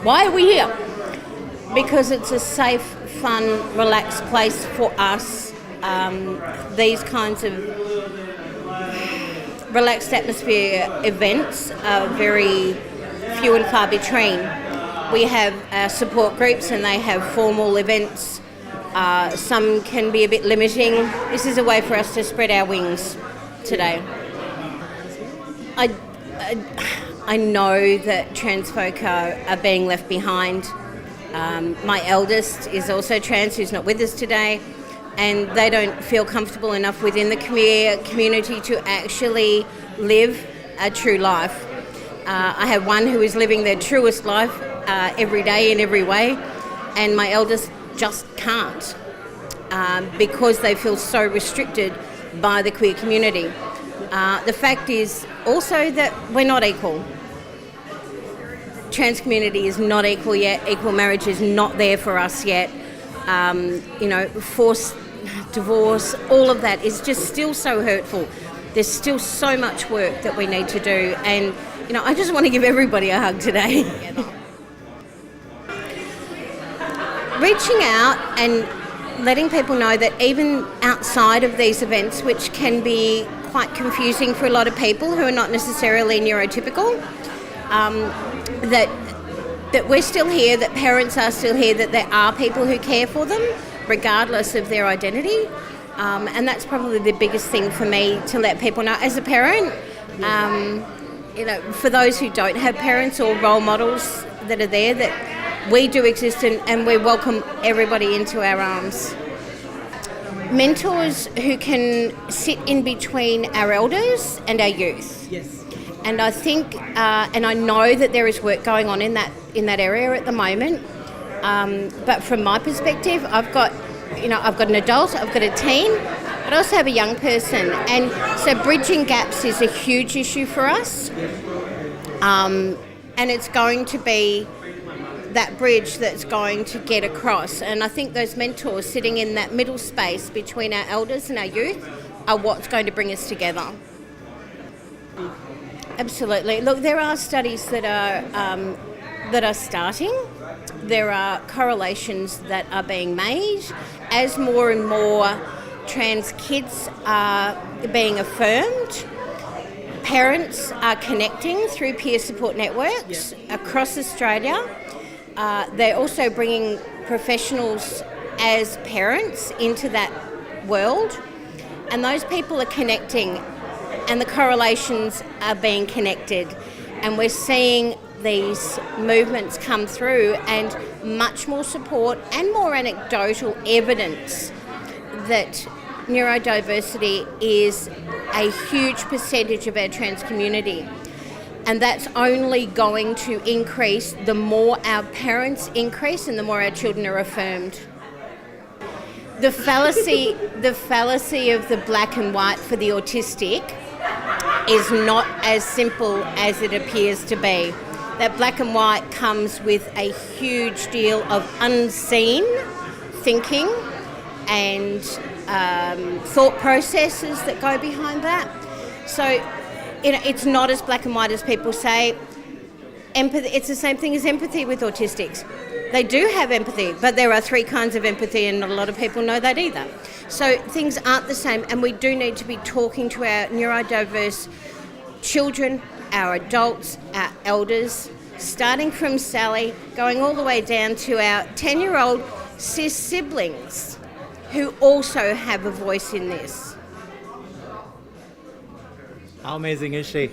Why are we here? Because it's a safe, fun, relaxed place for us. These kinds of relaxed atmosphere events are very few and far between. We have support groups and they have formal events. Some can be a bit limiting. This is a way for us to spread our wings today. I know that trans folk are being left behind. My eldest is also trans, who's not with us today, and they don't feel comfortable enough within the community to actually live a true life. I have one who is living their truest life every day in every way, and my eldest just can't because they feel so restricted by the queer community. The fact is also that we're not equal. Trans community is not equal yet. Equal marriage is not there for us yet. Forced divorce, all of that is just still so hurtful. There's still so much work that we need to do, and I just want to give everybody a hug today. Reaching out and letting people know that even outside of these events, which can be quite confusing for a lot of people who are not necessarily neurotypical, that we're still here, that parents are still here, that there are people who care for them regardless of their identity, and that's probably the biggest thing for me to let people know as a parent. For those who don't have parents or role models that are there, that we do exist and we welcome everybody into our arms. Mentors who can sit in between our elders and our youth. Yes. And I think, and I know that there is work going on in that area at the moment. But from my perspective, I've got an adult, I've got a teen, but I also have a young person. And so bridging gaps is a huge issue for us. And it's going to be that bridge that's going to get across. And I think those mentors sitting in that middle space between our elders and our youth are what's going to bring us together. Absolutely. Look, there are studies that are starting. There are correlations that are being made as more and more trans kids are being affirmed. Parents are connecting through peer support networks across Australia. They're also bringing professionals as parents into that world, and those people are connecting, and the correlations are being connected, and we're seeing these movements come through and much more support and more anecdotal evidence that neurodiversity is a huge percentage of our trans community. And that's only going to increase the more our parents increase and the more our children are affirmed. The fallacy of the black and white for the autistic is not as simple as it appears to be. That black and white comes with a huge deal of unseen thinking and thought processes that go behind that. So it's not as black and white as people say. Empathy, it's the same thing as empathy with autistics. They do have empathy, but there are 3 kinds of empathy, and not a lot of people know that either. So things aren't the same, and we do need to be talking to our neurodiverse children, our adults, our elders, starting from Sally, going all the way down to our 10-year-old cis siblings who also have a voice in this. How amazing is she?